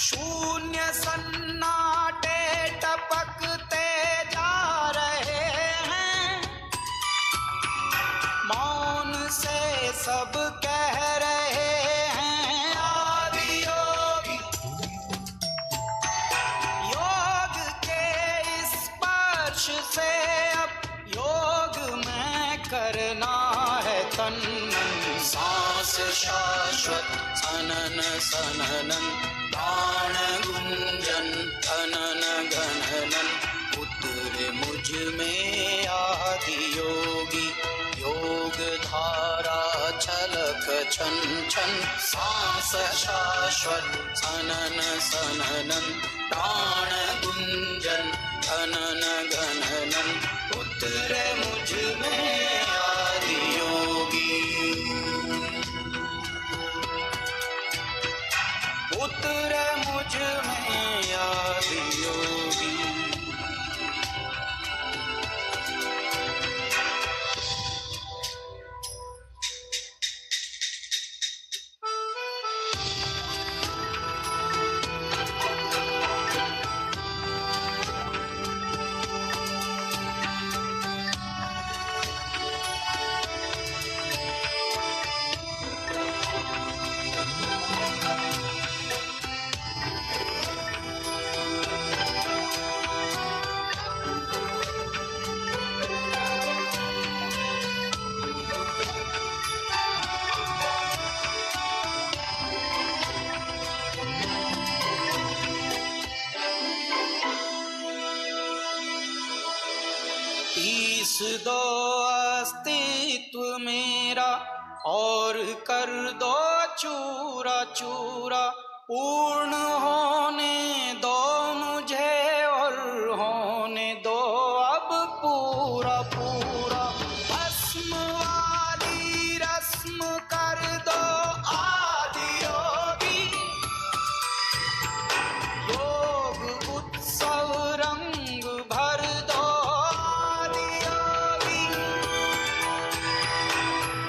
शून्य सन्नाटे टपकते जा रहे हैं, मौन से सब कह रहे हैं आदि योगी। योग के स्पर्श से अब योग में करना है तन मन। सांस शाश्वत सनन सननन, प्राण गुंजन धनन गणनन, उतरे मुझ में आदि योगी। योग धारा छलक छन छन, सांस शाश्वत सनन सननन, प्राण गुंजन धनन गणनन, उतरे मुझ में आदि योगी। उतरे मुझ में आदि योगी। पीस दो अस्तित्व मेरा और कर दो चूरा चूरा, पूर्ण होने दो मुझे और होने दो अब पूरा पूरा। भस्म वाली रस्म कर दो आदि योगी, योग उत्सव रंग भर दो आदि योगी।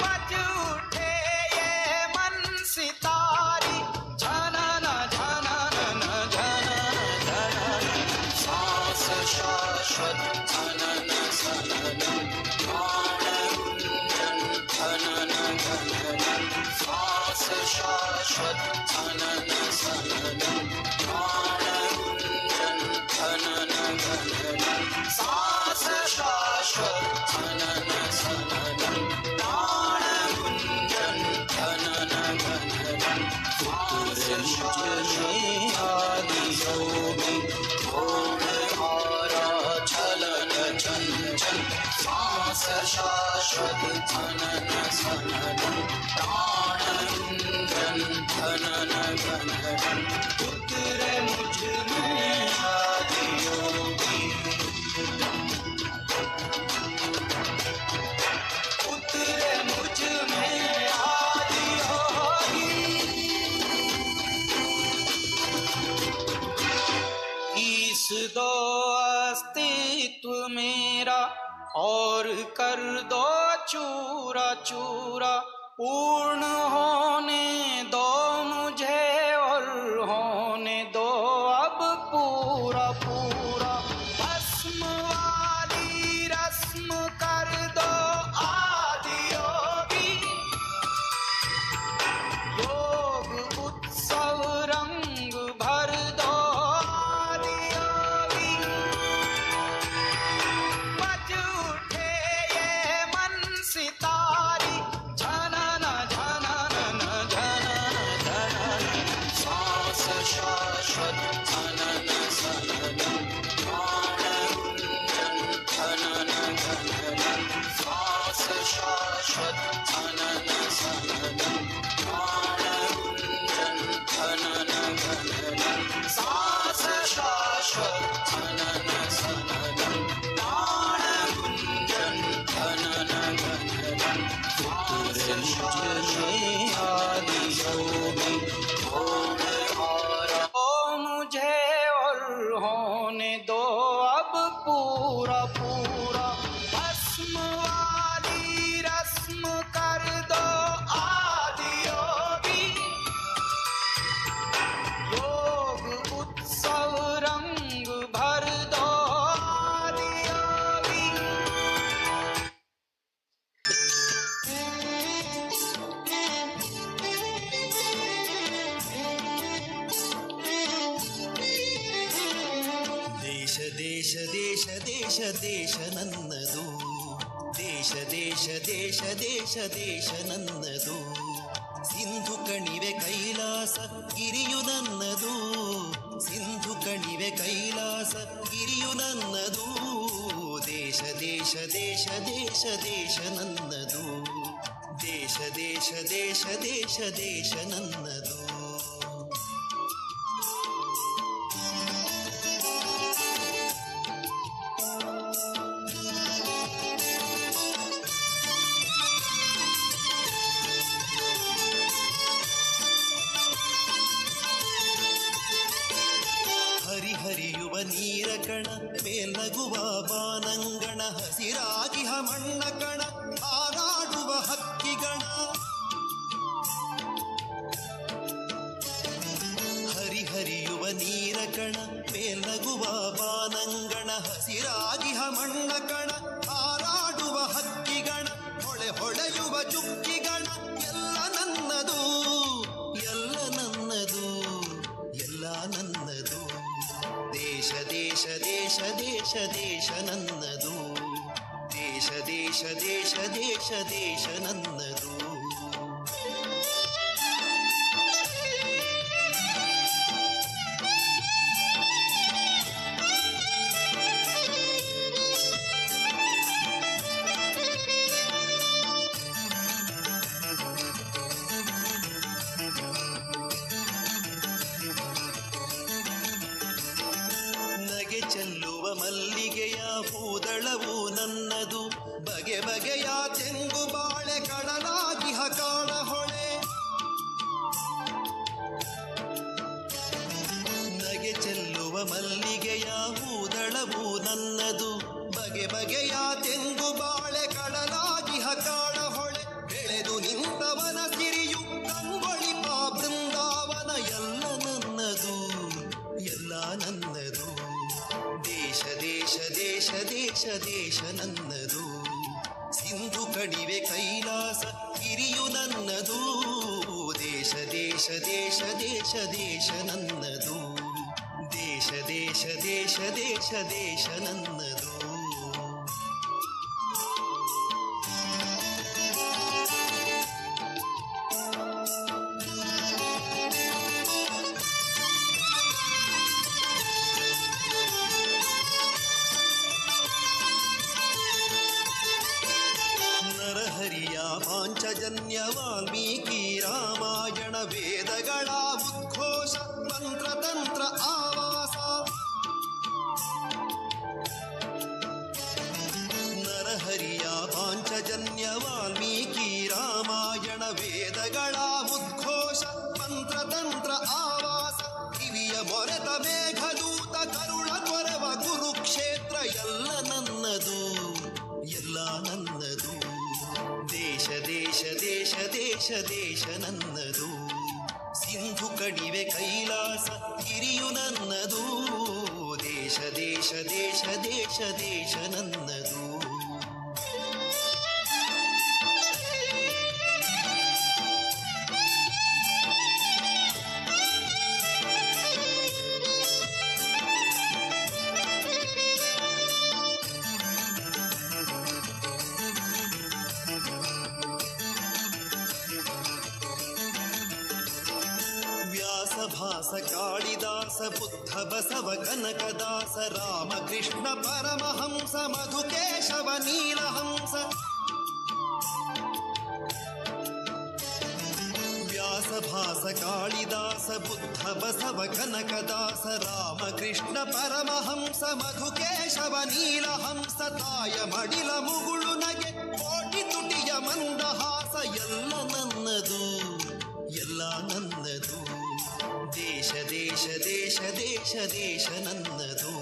बज उठे ये मन सितारी, झनन झनन झनन झनन, सांस शाश्वत सनन सननन, प्राण गुंजन धनन गणनन, सांस शाश्वत सनन सननन, प्राण गुंजन धनन गणनन, सांस शाश्वत सनन सननन, प्राण गुंजन धनन गणनन, सांस शाश्वत आदि योगी। ओम धारा छलन छन छन, सांस शाश्वत सनन सननन, प्राण गुंजन धनन गणनन, उतरे मुझ में आदि योगी। उतरे मुझ में आदि योगी। ईस दो अस्तित्व मेरा और कर दो चूरा चूरा, पूर्ण होने दो मुझे और होने दो अब पूरा पूरा। भस्म वाली रस्म कर दो आदि योगी, योग उत्सव रंग भर दो आदि योगी। बज उठे ये मन सितारी, झनन झनन झनन झनन, सांस शाश्वत सनन सननन, प्राण गुंजन धनन गणनन, सांस शाश्वत सनन सननन, प्राण गुंजन धनन गणनन, सांस शाश्वत सनन सननन, प्राण गुंजन धनन गणनन, सांस शाश्वत आदि योगी। ओम धारा ओ मुझे ದೇಶ ದೇಶ ನನ್ನದು, ದೇಶ ದೇಶ ದೇಶ ದೇಶ ದೇಶ ನನ್ನದು. ಸಿಂಧು ಕಣಿವೆ ಕೈಲಾಸ ಗಿರಿಯು ನನ್ನದು, ಸಿಂಧು ಕಣಿವೆ ಕೈಲಾಸ ಗಿರಿಯು ನನ್ನದು. ದೇಶ ದೇಶ ದೇಶ ದೇಶ ದೇಶ ನನ್ನದು, ದೇಶ ದೇಶ ದೇಶ ದೇಶ ದೇಶ ನನ್ನದು. ಹರಿಹರಿಯುವ ನೀರ ಕಣ ಮೇಲ್ನಗುವ ಬಾನಂಗಣ, ಹಸಿರಾಗಿಹ ಮಣ್ಣ ಕಣ ಹಾರಾಡುವ ಹಕ್ಕಿಗಣ. ಹರಿಹರಿಯುವ ನೀರ ಕಣ ಮೇಲ್ನಗುವ ಬಾನಂಗಣ, ಹಸಿರಾಗಿಹ ಮಣ್ಣ ಕಣ ಹಾರಾಡುವ ಹಕ್ಕಿಗಣ. ಹೊಳೆ ಹೊಳೆಯುವ ಚುಕ್ಕಿಗಣ ಎಲ್ಲ ನನ್ನದು, ಎಲ್ಲ ನನ್ನದು, ಎಲ್ಲ ನನ್ನದು. ದೇಶ ದೇಶ ದೇಶ ದೇಶ ದೇಶ ನನ್ನದು, ದೇಶ ದೇಶ ದೇಶ ದೇಶ ದೇಶ ನನ್ನದು. ನಗೆ ಚೆಲ್ಲುವ ಮಲ್ಲಿಗೆಯ ಹೂದಳವು ನನ್ನದು, ಬಗೆ ಬಗೆಯ ತೆಂಗು ಬಾಳೆ ಕಡಲಾಗಿಹ ಕಾಡ ಹೊಳೆ. ನಗೆ ಚೆಲ್ಲುವ ಮಲ್ಲಿಗೆಯ ಹೂದಳವು ನನ್ನದು, ಬಗೆ ಬಗೆಯ ತೆಂಗು ಬಾಳೆ ಕಡಲಾಗಿಹ ಕಾಡ ಹೊಳೆ. ಬೆಳೆದು ನಿಂತವನ ಸಿರಿಯು ಕಂಗೊಳಿಪ ಬೃಂದಾವನ ಎಲ್ಲ ನನ್ನದು, ಎಲ್ಲ ನನ್ನದು. ದೇಶ ದೇಶ ದೇಶ ದೇಶ ದೇಶ ನನ್ನದು, ಸಿಂಧು ಕಣಿವೆ ಕೈಲಾಸ ಗಿರಿಯು ನನ್ನದು. ದೇಶ ದೇಶ ದೇಶ ದೇಶ ದೇಶ ನನ್ನದು, ದೇಶ ದೇಶ ದೇಶ ದೇಶ ದೇಶ ನನ್ನದು. ನರಹರಿಯ ಪಾಂಚಜನ್ಯ ವಾಲ್ಮೀಕಿ ರಾಮಾಯಣ ವೇದಗಳ ಉದ್ಘೋಷ ಮಂತ್ರತಂತ್ರ ಆವಾಸ. ನರಹರಿಯ ಪಾಂಚಜನ್ಯ ವಾಲ್ಮೀಕಿ ರಾಮಾಯಣ ವೇದಗಳ ಉದ್ಘೋಷ ಮಂತ್ರತಂತ್ರ ಆವಾಸ. ಕಿವಿಯ ಮೊರೆತ ಮೇಘದೂತ ಕರುಣ ಕೊರವ ಕುರುಕ್ಷೇತ್ರ ಎಲ್ಲ ನನ್ನದು, ಎಲ್ಲ ನನ್ನದು. ದೇಶ ದೇಶ ದೇಶ ದೇಶ ದೇಶ ನನ್ನದು, ಸಿಂಧು ಕಣಿವೆ ಕೈಲಾಸ ಗಿರಿಯು ನನ್ನದು. ದೇಶ ದೇಶ ದೇಶ ದೇಶ ದೇಶ ನನ್ನದು. ಭಾಸ ಕಾಳಿದಾಸ ಬುದ್ಧ ಬಸವ ಕನಕದಾಸ ರಾಮಕೃಷ್ಣ ಪರಮಹಂಸ ಮಧುಕೇಶವ ನೀಲಹಂಸ. ವ್ಯಾಸ ಭಾಸ ಕಾಳಿದಾಸ ಬುದ್ಧ ಬಸವ ಕನಕದಾಸ ರಾಮಕೃಷ್ಣ ಪರಮಹಂಸ ಮಧುಕೇಶವ ನೀಲಹಂಸ. ತಾಯ ಮಡಿಲ ಮುಗುಳು ನಗೆ ಕೋಟಿ ತುಟಿಯ ಮಂದಹಾಸ ಎಲ್ಲ ನನ್ನದು, ಎಲ್ಲ ನನ್ನದು. ದೇಶ ದೇಶ ದೇಶ ದೇಶ ದೇಶ ನನ್ನದು,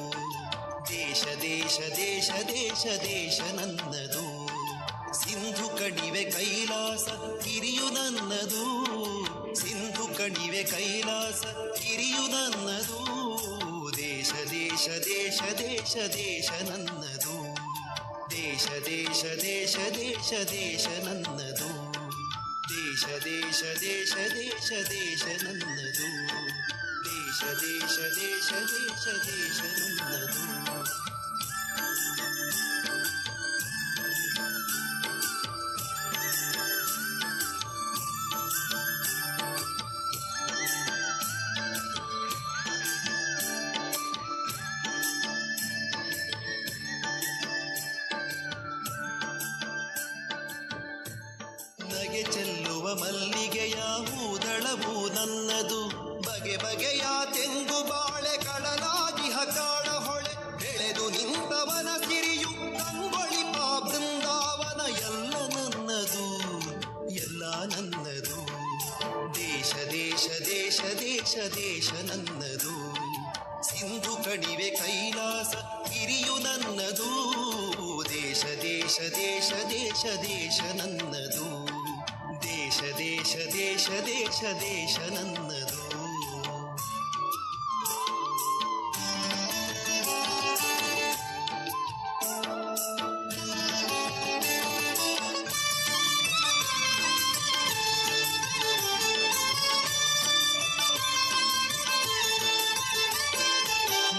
ದೇಶ ದೇಶ ದೇಶ ದೇಶ ದೇಶ ನನ್ನದು. ಸಿಂಧು ಕಣಿವೆ ಕೈಲಾಸ ಗಿರಿಯು ನನ್ನದು, ಸಿಂಧು ಕಣಿವೆ ಕೈಲಾಸ ಗಿರಿಯು ನನ್ನದು. ದೇಶ ದೇಶ ದೇಶ ದೇಶ ದೇಶ ನನ್ನದು, ದೇಶ ದೇಶ ದೇಶ ದೇಶ ದೇಶ ನನ್ನದು. ದೇಶ ದೇಶ ದೇಶ ದೇಶ ದೇಶ ನನ್ನದು, ದೇಶ ದೇಶ ದೇಶ ದೇಶ ದೇಶ ನನ್ನದು. ಬಗೆ ಬಗೆಯ ತೆಂಗು ಬಾಳೆ ಕಡಲಾಗಿಹ ಕಾಡ ಹೊಳೆ ಬೆಳೆದು ನಿಂತವನ ಸಿರಿಯು ಕಂಗೊಳಿಪ ಬೃಂದಾವನ ಎಲ್ಲ ನನ್ನದು ಎಲ್ಲ ನನ್ನದು ದೇಶ ದೇಶ ದೇಶ ದೇಶ ದೇಶ ನನ್ನದು ಸಿಂಧು ಕಣಿವೆ ಕೈಲಾಸ ಗಿರಿಯು ನನ್ನದು ದೇಶ ದೇಶ ದೇಶ ದೇಶ ದೇಶ ನನ್ನದು ದೇಶ ದೇಶ ದೇಶ ದೇಶ ದೇಶ ನನ್ನದು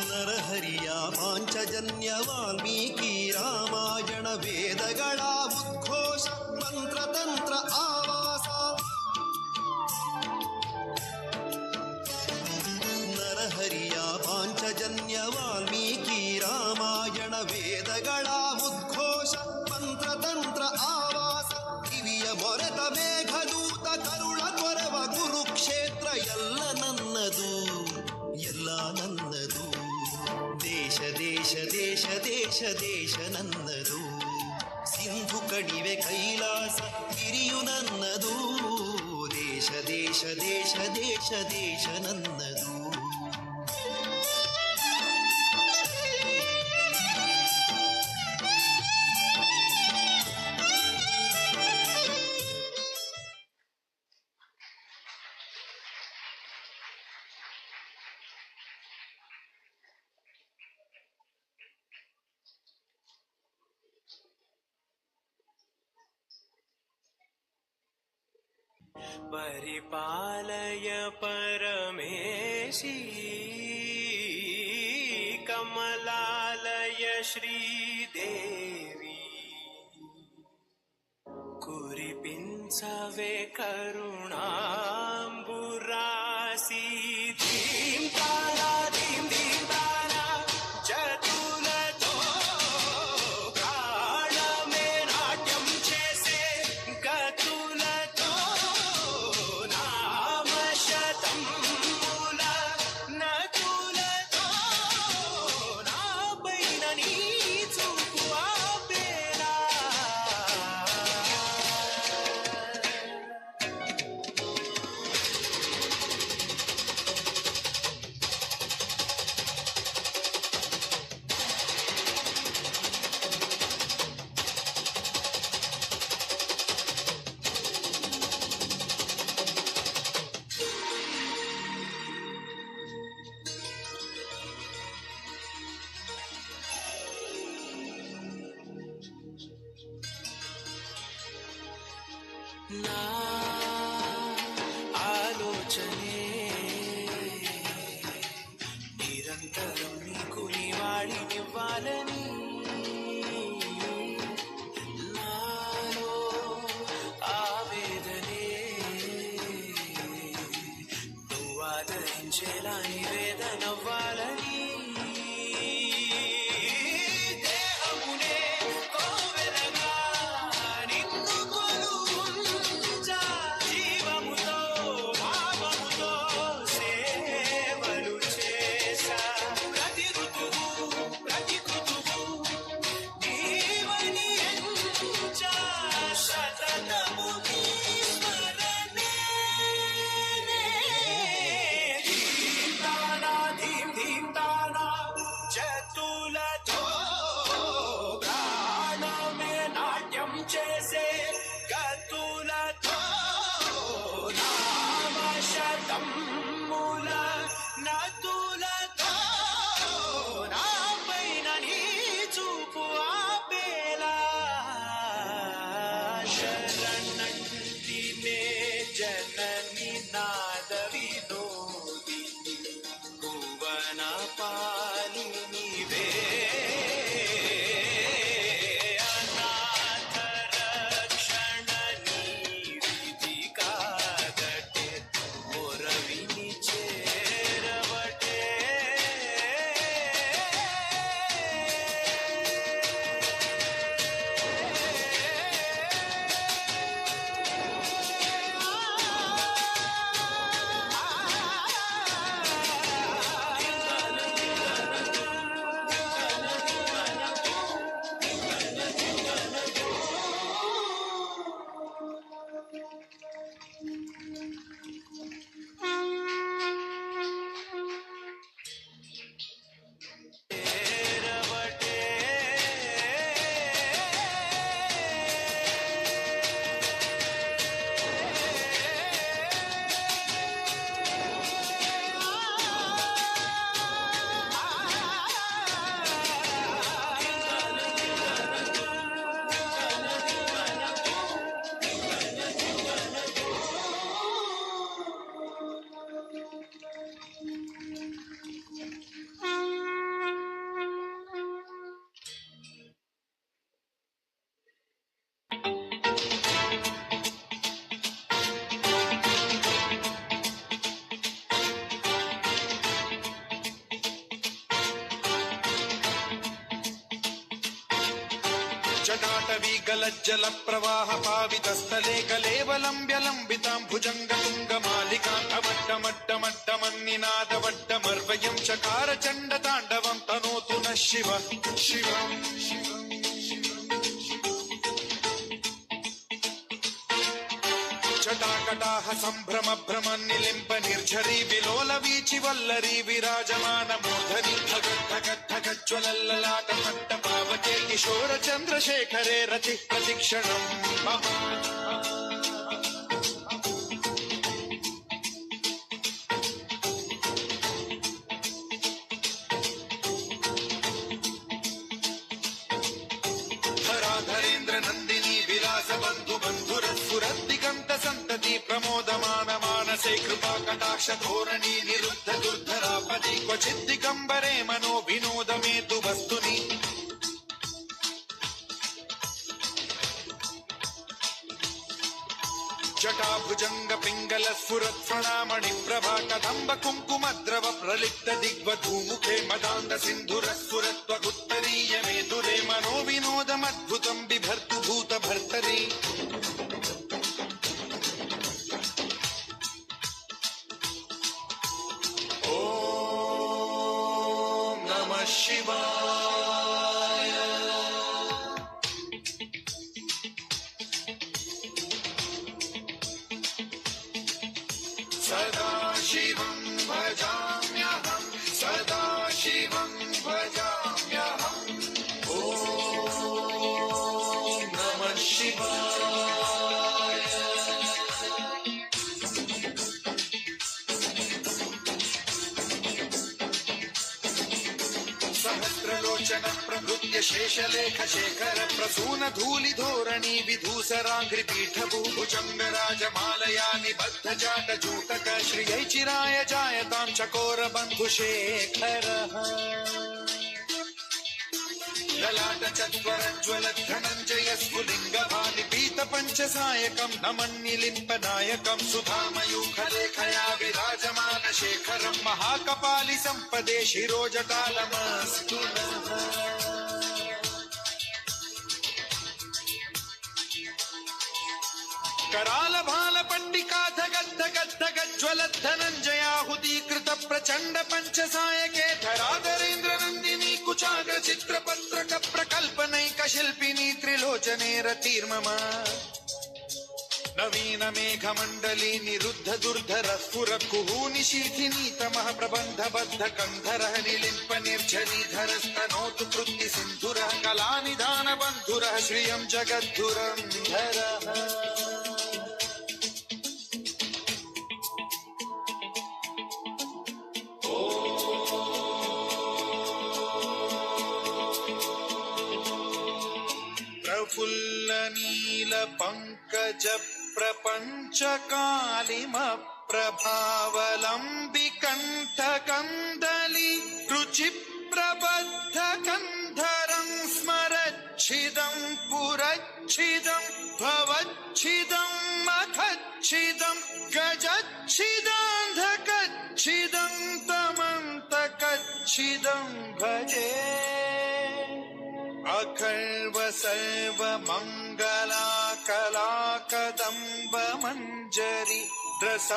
ನರಹರಿಯ ಪಾಂಚಜನ್ಯ ವಾಲ್ಮೀಕಿ ರಾಮಾಯಣ ವೇದಗಳ ಉದ್ಘೋಷ ಮಂತ್ರತಂತ್ರ ಆವಾಸ ನರಹರಿಯ ಪಾಂಚಜನ್ಯ ವಾಲ್ಮೀಕಿ ರಾಮಾಯಣ ವೇದಗಳ ಉದ್ಘೋಷ ಮಂತ್ರತಂತ್ರ ಆವಾಸ ಕಿವಿಯ ಮೊರೆತ ಮೇಘದೂತ ಕರುಳ ಕೊರವ ಕುರುಕ್ಷೇತ್ರ ಎಲ್ಲ ನನ್ನದು ಎಲ್ಲ ನನ್ನದು ದೇಶ ದೇಶ ದೇಶ ದೇಶ ದೇಶ ನನ್ನದು ಸಿಂಧು ಕಣಿವೆ ಕೈಲಾಸ ಗಿರಿಯು ನನ್ನದು ದೇಶ ದೇಶ ದೇಶ ದೇಶ ದೇಶ ನನ್ನದು परिपालय परमेशी कमलालय श्रीदेवी कुरिपिंचवे करुणांबुरासी धीं तारा धीं धीं तारा चतुलतो प्राण में नाट्यम చేసే గతులతో నా ఆలోచనే నిరంతరం నీకు నివాళినివ్వాలని నాలో ఆవేదనే నువ్వు ఆదరించేలా నివేదనవ్వాలని చేసే గతులతో నామశతమ్ముల నతులతో నాపైన నీ చూపు ఆపేలా శరణంటినే జనని నాద వినోదిని భువన పాలినివే जटाटवी गलज्जल प्रवाह पावितस्थले कलेवलम्ब्य लम्बितां भुजङ्गतुङ्गमालिकां अवड्डमड्डमड्डमन्निनादवड्डमर्वयं चकार चण्डताण्डवं तनोतु नः शिव शिवम् जटाकटाह सम्भ्रम भ्रम निलिम्ब निर्झरी विलोल वीचि वल्लरी विराजमान मूर्धनि धगद्धगद्धगज्ज्वलल्ललाट पट्ट पावके किशोर चन्द्रशेखरे रतिः प्रतिक्षणम् मम धराधरेन्द्र नन्दिनी विलास बन्धु बन्धुरस्फुरद्दिगन्त सन्तति प्रमोदमान मानसे कृपा कटाक्ष धोरणी निरुद्ध दुर्धरापदि क्वचिद्दिगम्बरे मनो विनोद मे तु वस्तुनि जटाभुजंग पिंगल स्फुरत् फणामणि प्रभा कदम्ब कुङ्कुमद्रव प्रलिप्त दिग्वधूमुखे मदान्त सिन्धुर स्फुरत्वगुत्तरीय मेदुरे मनो विनोदमद्भुतं बिभर्तु भूत भर्तरि ॐ नमः शिवाय सदा शिवं भजाम्यहं सदा शिवं भजाम्यहम् ॐ नमः शिवाय सहस्रलोचन प्रभृत्य शेषलेख शेखर प्रसून धूलि धोरणी विधूसराङ्घ्रि पीठभू भुजङ्गराजमालया निबद्ध जाट जूटक श्रियै चिराय जायतां चकोर बन्धुशेखरः ललाट चत्वरज्ज्वल धनञ्जय स्फुलिङ्ग भालिपीत पञ्चसायकं नमन्निलिम्पनायकं सुधामयूखलेखया विराजमान शेखरं महाकपालि सम्पदे शिरोजटालमस्तु नः कराल भाल पट्टिका धगद्धगद्धगज्ज्वल धनञ्जयाहुतीकृत प्रचण्ड पञ्चसायके धराधरेन्द्र नन्दिनी कुचाग्र चित्रपत्रक प्रकल्पनैक शिल्पिनी त्रिलोचने रतिर्मम नवीन मेघमण्डली निरुद्ध दुर्धर स्फुर कुहूनि शीथिनी तमः प्रबन्ध बद्ध कन्धरः निलिम्प निर्झरीधरस्तनोतु कृत्ति सिन्धुरः कलानिधान बन्धुरः श्रियं जगद्धुरन्धरः प्रफुल्ल नील पंकज प्रपंच कालिम प्रभावलंबि कंठ कंदली रुचि प्रबद्ध कंधरं स्मरच्छिदं पुरच्छिदं भवच्छिदं मखच्छिदं गजच्छिदान्धकच्छिदं तमन्तकच्छिदं भजे अखर्व सर्व मंगला कला कदम्ब मंजरी रस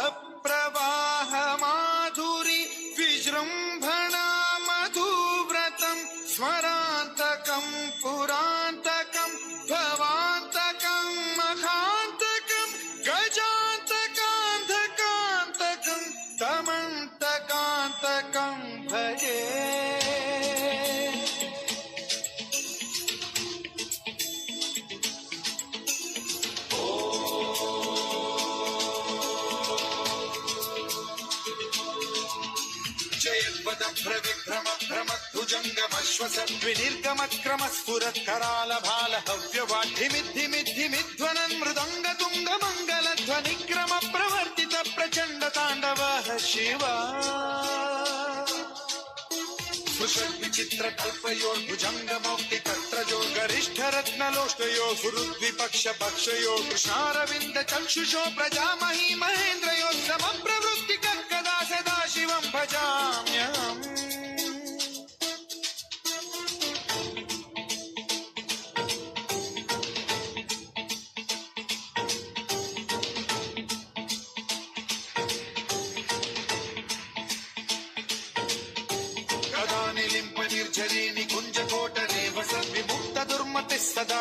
प्रवाह माधुरी विजृंभणा मधुव्रतं स्मरान्तकं पुरान्तकं भवान्तकं मखान्तकं गजान्तकान्धकान्तकं तमन्तकान्तकं भजे विभ्रम भ्रमद्भुजङ्गमश्वसद्विनिर्गमक्रम स्फुरत् कराल भाल हव्यवाढ्यमिद्धिमिद्धिमिध्वनन् मृदङ्ग तुङ्ग मङ्गलध्वनिक्रम प्रवर्तित प्रचण्ड ताण्डवः शिवा सुषद्विचित्र कल्पयोर्भुजङ्ग मौक्तिकत्रजो गरिष्ठ रत्नलोष्टयो सुहृद्विपक्ष पक्षयो कृष्णारविन्द चक्षुषो प्रजामही महेन्द्रयो समप्रवृत्ति कदा सदा शिवं भजाम्यहम्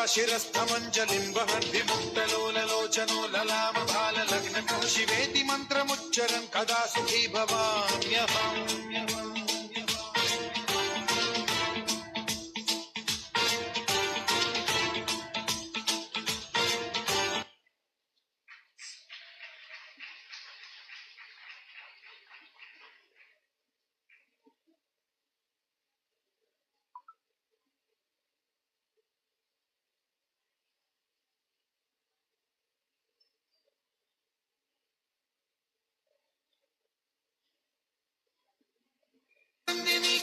शिरस्थमञ्जलिं वहन् विमुक्तलोललोचनो ललामभाललग्नकं शिवेति मन्त्रमुच्चरन् कदा सुखी भवाम्यहम्।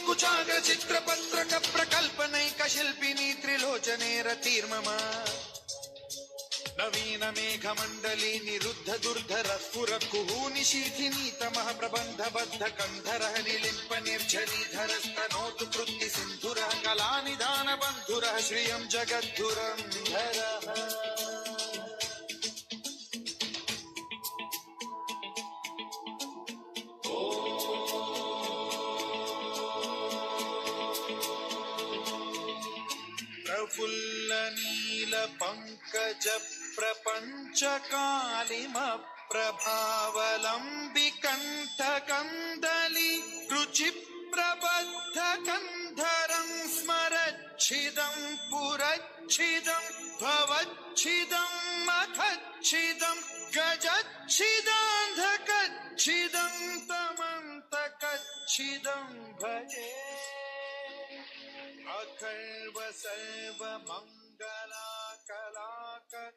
कुचाग्र चित्रपत्रक प्रकल्पनैक शिल्पिनी त्रिलोचने रतिर्मम नवीन मेघमण्डली निरुद्ध दुर्धर स्फुर कुहूनि शीथिनी तमः प्रबन्ध बद्ध कन्धरः निलिम्प निर्झरीधरस्तनोतु कृत्ति सिन्धुरः कलानिधान बन्धुरः श्रियं जगद्धुरन्धरः। प्रफुल्ल नील पंकज प्रपंच कालिम प्रभावलंबि कंठ कंदली रुचि प्रबद्ध कंधरं स्मरच्छिदं पुरच्छिदं भवच्छिदं मखच्छिदं गजच्छिदान्धकच्छिदं तमन्तकच्छिदं भजे अखर्व सर्व मंगला कलाकर।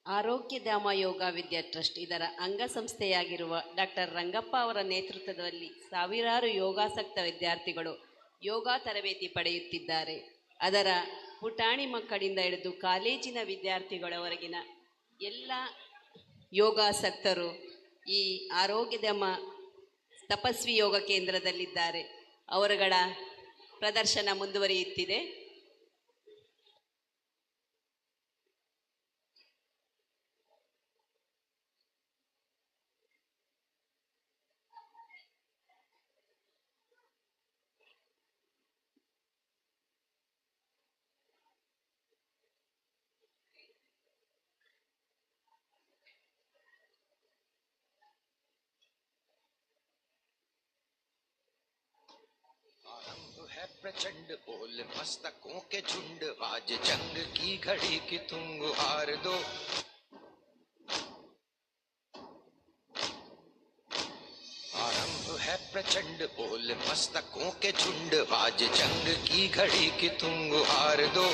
ಆರೋಗ್ಯಧಾಮ ಯೋಗ ವಿದ್ಯಾ ಟ್ರಸ್ಟ್ ಇದರ ಅಂಗಸಂಸ್ಥೆಯಾಗಿರುವ ಡಾಕ್ಟರ್ ರಂಗಪ್ಪ ಅವರ ನೇತೃತ್ವದಲ್ಲಿ ಸಾವಿರಾರು ಯೋಗಾಸಕ್ತ ವಿದ್ಯಾರ್ಥಿಗಳು ಯೋಗ ತರಬೇತಿ ಪಡೆಯುತ್ತಿದ್ದಾರೆ. ಅದರ ಪುಟಾಣಿ ಮಕ್ಕಳಿಂದ ಹಿಡಿದು ಕಾಲೇಜಿನ ವಿದ್ಯಾರ್ಥಿಗಳವರೆಗಿನ ಎಲ್ಲ ಯೋಗಾಸಕ್ತರು ಈ ಆರೋಗ್ಯಧಾಮ ತಪಸ್ವಿ ಯೋಗ ಕೇಂದ್ರದಲ್ಲಿದ್ದಾರೆ. ಅವರುಗಳ ಪ್ರದರ್ಶನ ಮುಂದುವರಿಯುತ್ತಿದೆ. प्रचंड बोल मस्तकों के झुंड आज जंग की घड़ी की तुम गुहार दो। आरंभ है प्रचंड बोल मस्तकों के झुंड आज जंग की घड़ी की तुम गुहार दो।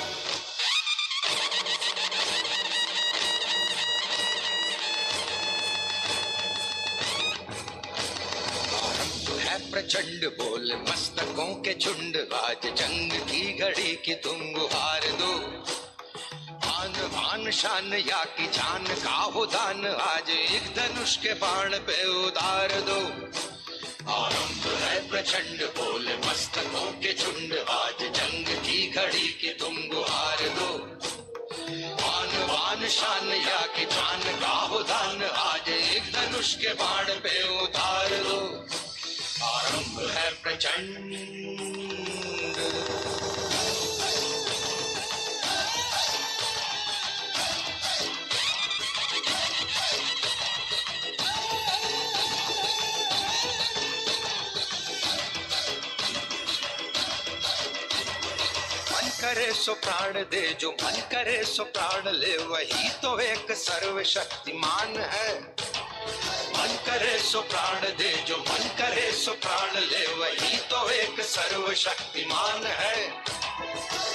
प्रचंड बोल मस्तकों के झुंड आज जंग की घड़ी की तुम गुहार दो। आन बान शान या की जान का हो दान आज एक धनुष के बाण पे उतार दो। आरंभ है प्रचंड बोल मस्तकों के झुंड आज जंग की घड़ी की तुम गुहार दो। आन बान शान या की जान का हो दान आज एक धनुष के बाण पे उतार दो। आरंभ है प्रचंड। मन करे सो प्राण दे जो मन करे सो प्राण ले वही तो एक सर्वशक्तिमान है। मन करे सो प्राण दे जो मन करे सो प्राण ले वही तो एक एक सर्वशक्तिमान है।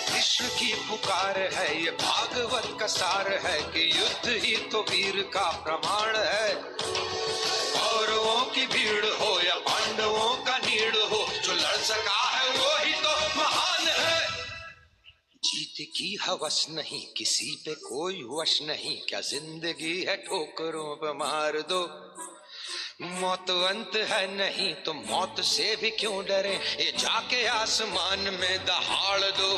विश्व की पुकार है ये भागवत का सार है कि युद्ध ही तो वीर का प्रमाण है। कौरवों की भीड़ हो या पांडवों का नीड़ हो, जो लड़ सका है वो ही तो महान है। जीत की हवस नहीं, किसी पे कोई वश नहीं, क्या जिंदगी है ठोकरों पे मार दो। मौत अंत है नहीं तो मौत से भी क्यों डरे, ये जाके आसमान में दहाड़ दो।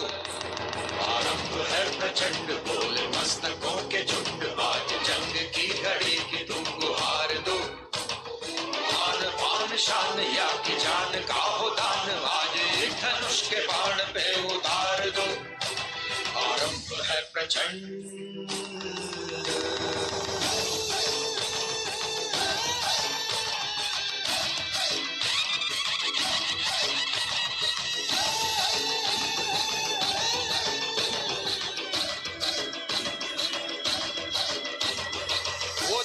आरंभ है प्रचंड बोले मस्तकों के झुंड, आज जंग की घड़ी की तुम गुहार दो। आन पान शान या की जान का हो दान, आज एक धनुष के बाण पे उतार दो। आरंभ है प्रचंड।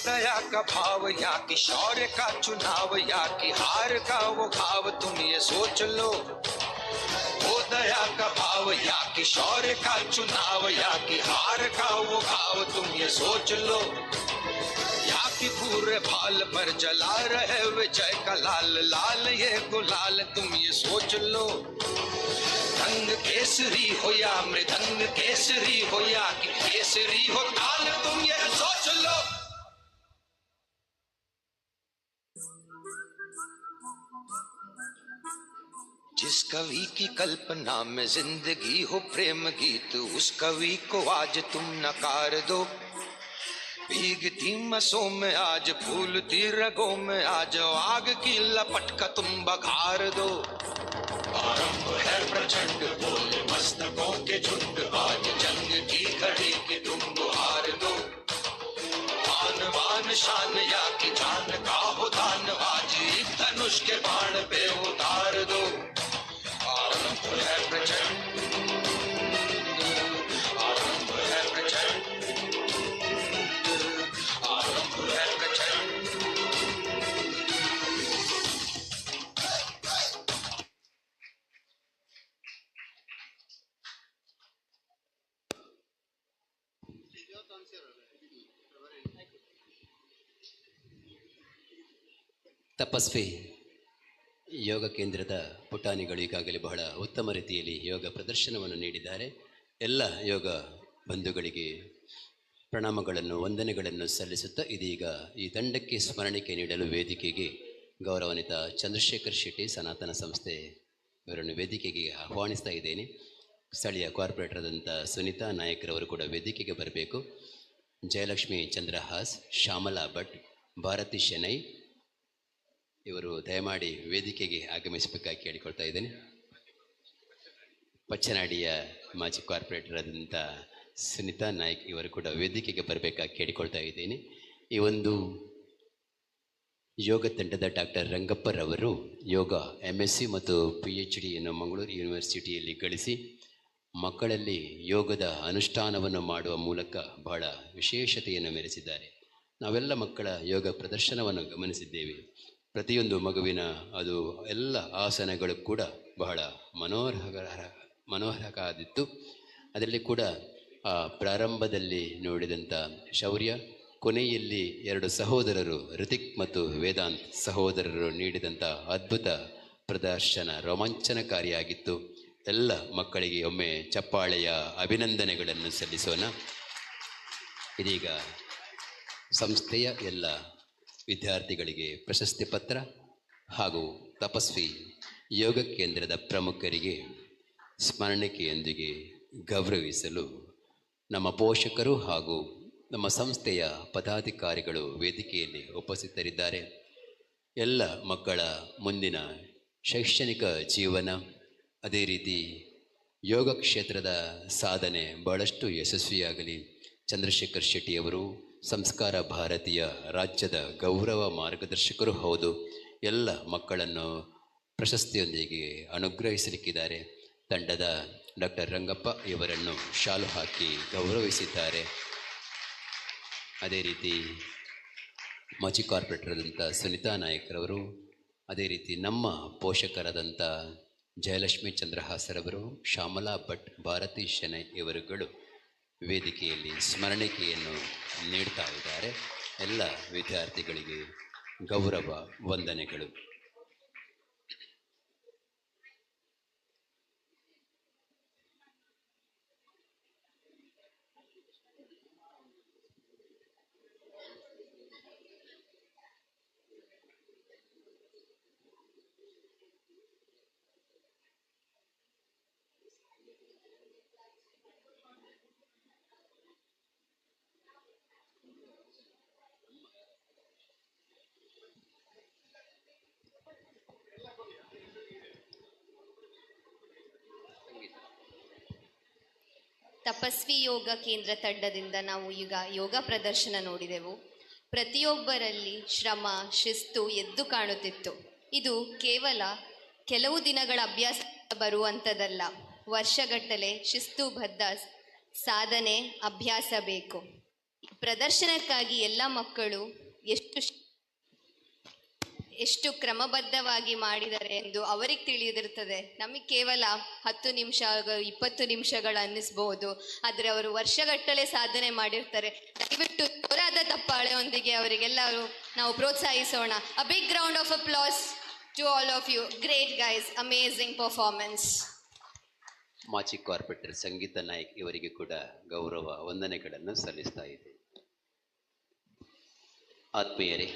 दया का भाव या कि शौर्य का चुनाव, या कि हार का वो भाव तुम ये सोच लो। वो दया का भाव या कि शौर्य का चुनाव, या कि हार का वो भाव तुम ये सोच लो। या कि पूरे भाल पर जला रहे विजय का लाल लाल ये गुलाल तुम ये सोच लो। रंग केसरी हो या मृदंग केसरी हो, या कि केसरी हो ताल तुम ये सोच लो। जिस कवि की कल्पना में जिंदगी हो प्रेम गीत, उस कवि को आज तुम नकार दो। भीगती मसों में आज फूलती रगों में आज आग की लपट का तुम बघार दो। आरंभ है प्रचंड बोले मस्तकों के झुंड, आज जंग की घड़ी की तुम गुहार दो। आन बान शान या की जान का हो दान, आज एक धनुष के बाण पे उतार दो। आरंभ है प्रचंड, आरंभ है प्रचंड, आरंभ है प्रचंड। ತಪಸ್ವಿ ಯೋಗ ಕೇಂದ್ರದ ಪುಟಾಣಿಗಳು ಈಗಾಗಲೇ ಬಹಳ ಉತ್ತಮ ರೀತಿಯಲ್ಲಿ ಯೋಗ ಪ್ರದರ್ಶನವನ್ನು ನೀಡಿದ್ದಾರೆ. ಎಲ್ಲ ಯೋಗ ಬಂಧುಗಳಿಗೆ ಪ್ರಣಾಮಗಳನ್ನು ವಂದನೆಗಳನ್ನು ಸಲ್ಲಿಸುತ್ತಾ ಇದೀಗ ಈ ತಂಡಕ್ಕೆ ಸ್ಮರಣಿಕೆ ನೀಡಲು ವೇದಿಕೆಗೆ ಗೌರವಾನ್ವಿತ ಚಂದ್ರಶೇಖರ್ ಶೆಟ್ಟಿ ಸನಾತನ ಸಂಸ್ಥೆ ಇವರನ್ನು ವೇದಿಕೆಗೆ ಆಹ್ವಾನಿಸ್ತಾ ಇದ್ದೇನೆ. ಸ್ಥಳೀಯ ಕಾರ್ಪೊರೇಟರ್ ಆದಂಥ ಸುನೀತಾ ನಾಯಕರವರು ಕೂಡ ವೇದಿಕೆಗೆ ಬರಬೇಕು. ಜಯಲಕ್ಷ್ಮಿ ಚಂದ್ರಹಾಸ್, ಶ್ಯಾಮಲಾ ಭಟ್, ಭಾರತಿ ಶೆನೈ ಇವರು ದಯಮಾಡಿ ವೇದಿಕೆಗೆ ಆಗಮಿಸಬೇಕಾಗಿ ಕೇಳಿಕೊಳ್ತಾ ಇದ್ದೇನೆ. ಪಚ್ಚನಾಡಿಯ ಮಾಜಿ ಕಾರ್ಪೊರೇಟರ್ ಆದಂಥ ಸುನೀತಾ ನಾಯ್ಕ್ ಇವರು ಕೂಡ ವೇದಿಕೆಗೆ ಬರಬೇಕಾಗಿ ಕೇಳಿಕೊಳ್ತಾ ಇದ್ದೇನೆ. ಈ ಒಂದು ಯೋಗ ತಂಡದ ಡಾಕ್ಟರ್ ರಂಗಪ್ಪರವರು ಯೋಗ MSc ಮತ್ತು PhDಯನ್ನು ಮಂಗಳೂರು ಯೂನಿವರ್ಸಿಟಿಯಲ್ಲಿ ಗಳಿಸಿ ಮಕ್ಕಳಲ್ಲಿ ಯೋಗದ ಅನುಷ್ಠಾನವನ್ನು ಮಾಡುವ ಮೂಲಕ ಬಹಳ ವಿಶೇಷತೆಯನ್ನು ಮೆರೆಸಿದ್ದಾರೆ. ನಾವೆಲ್ಲ ಮಕ್ಕಳ ಯೋಗ ಪ್ರದರ್ಶನವನ್ನು ಗಮನಿಸಿದ್ದೇವೆ. ಪ್ರತಿಯೊಂದು ಮಗುವಿನ ಅದು ಎಲ್ಲ ಆಸನಗಳು ಕೂಡ ಬಹಳ ಮನೋಹರವಾಗಿತ್ತು. ಅದರಲ್ಲಿ ಕೂಡ ಆ ಪ್ರಾರಂಭದಲ್ಲಿ ನೋಡಿದಂಥ ಶೌರ್ಯ, ಕೊನೆಯಲ್ಲಿ ಎರಡು ಸಹೋದರರು ಋತಿಕ್ ಮತ್ತು ವೇದಾಂತ್ ಸಹೋದರರು ನೀಡಿದಂಥ ಅದ್ಭುತ ಪ್ರದರ್ಶನ ರೋಮಾಂಚನಕಾರಿಯಾಗಿತ್ತು. ಎಲ್ಲ ಮಕ್ಕಳಿಗೆ ಒಮ್ಮೆ ಚಪ್ಪಾಳೆಯ ಅಭಿನಂದನೆಗಳನ್ನು ಸಲ್ಲಿಸೋಣ. ಇದೀಗ ಸಂಸ್ಥೆಯ ಎಲ್ಲ ವಿದ್ಯಾರ್ಥಿಗಳಿಗೆ ಪ್ರಶಸ್ತಿ ಪತ್ರ ಹಾಗೂ ತಪಸ್ವಿ ಯೋಗ ಕೇಂದ್ರದ ಪ್ರಮುಖರಿಗೆ ಸ್ಮರಣಿಕೆಯೊಂದಿಗೆ ಗೌರವಿಸಲು ನಮ್ಮ ಪೋಷಕರು ಹಾಗೂ ನಮ್ಮ ಸಂಸ್ಥೆಯ ಪದಾಧಿಕಾರಿಗಳು ವೇದಿಕೆಯಲ್ಲಿ ಉಪಸ್ಥಿತರಿದ್ದಾರೆ. ಎಲ್ಲ ಮಕ್ಕಳ ಮುಂದಿನ ಶೈಕ್ಷಣಿಕ ಜೀವನ, ಅದೇ ರೀತಿ ಯೋಗ ಕ್ಷೇತ್ರದ ಸಾಧನೆ ಬಹಳಷ್ಟು ಯಶಸ್ವಿಯಾಗಲಿ. ಚಂದ್ರಶೇಖರ್ ಶೆಟ್ಟಿಯವರು ಸಂಸ್ಕಾರ ಭಾರತೀಯ ರಾಜ್ಯದ ಗೌರವ ಮಾರ್ಗದರ್ಶಕರು ಹೌದು. ಎಲ್ಲ ಮಕ್ಕಳನ್ನು ಪ್ರಶಸ್ತಿಯೊಂದಿಗೆ ಅನುಗ್ರಹಿಸಲಿಕ್ಕಿದ್ದಾರೆ. ತಂಡದ ಡಾಕ್ಟರ್ ರಂಗಪ್ಪ ಇವರನ್ನು ಶಾಲು ಹಾಕಿ ಗೌರವಿಸಿದ್ದಾರೆ. ಅದೇ ರೀತಿ ಮಾಜಿ ಕಾರ್ಪೊರೇಟರ್ ಆದಂಥ ಸುನೀತಾ ನಾಯಕರವರು, ಅದೇ ರೀತಿ ನಮ್ಮ ಪೋಷಕರಾದಂಥ ಜಯಲಕ್ಷ್ಮಿ ಚಂದ್ರಹಾಸರವರು, ಶ್ಯಾಮಲಾ ಭಟ್, ಭಾರತಿ ಶೆಣೈ ಇವರುಗಳು ವೇದಿಕೆಯಲ್ಲಿ ಸ್ಮರಣಿಕೆಯನ್ನು ನೀಡ್ತಾ ಇದ್ದಾರೆ. ಎಲ್ಲ ವಿದ್ಯಾರ್ಥಿಗಳಿಗೆ ಗೌರವ ವಂದನೆಗಳು. ತಪಸ್ವಿ ಯೋಗ ಕೇಂದ್ರ ತಂಡದಿಂದ ನಾವು ಈಗ ಯೋಗ ಪ್ರದರ್ಶನ ನೋಡಿದೆವು. ಪ್ರತಿಯೊಬ್ಬರಲ್ಲಿ ಶ್ರಮ, ಶಿಸ್ತು ಎದ್ದು ಕಾಣುತ್ತಿತ್ತು. ಇದು ಕೇವಲ ಕೆಲವು ದಿನಗಳ ಅಭ್ಯಾಸ ಬರುವಂಥದ್ದಲ್ಲ, ವರ್ಷಗಟ್ಟಲೆ ಶಿಸ್ತುಬದ್ಧ ಸಾಧನೆ ಅಭ್ಯಾಸ ಬೇಕು. ಪ್ರದರ್ಶನಕ್ಕಾಗಿ ಎಲ್ಲ ಮಕ್ಕಳು ಎಷ್ಟು ಕ್ರಮಬದ್ಧವಾಗಿ ಮಾಡಿದ್ದಾರೆ ಎಂದು ಅವರಿಗೆ ತಿಳಿದಿರ್ತದೆ. ನಮಗೆ ಕೇವಲ 10 ನಿಮಿಷ 20 ನಿಮಿಷಗಳು ಅನ್ನಿಸ್ಬಹುದು, ಆದರೆ ಅವರು ವರ್ಷಗಟ್ಟಲೆ ಸಾಧನೆ ಮಾಡಿರ್ತಾರೆ. ದಯವಿಟ್ಟು ಜೋರಾದ ತಪ್ಪಾಳೆಯೊಂದಿಗೆ ಅವರಿಗೆಲ್ಲರೂ ನಾವು ಪ್ರೋತ್ಸಾಹಿಸೋಣ. A big round of applause to all of you. Great guys, amazing performance. ಮಾಜಿ ಕಾರ್ಪೊರೇಟರ್ ಸಂಗೀತ ನಾಯಕ್ ಇವರಿಗೆ ಕೂಡ ಗೌರವ ವಂದನೆಗಳನ್ನು ಸಲ್ಲಿಸ್ತಾ ಇದೆ. ಆತ್ಮೀಯರೇ,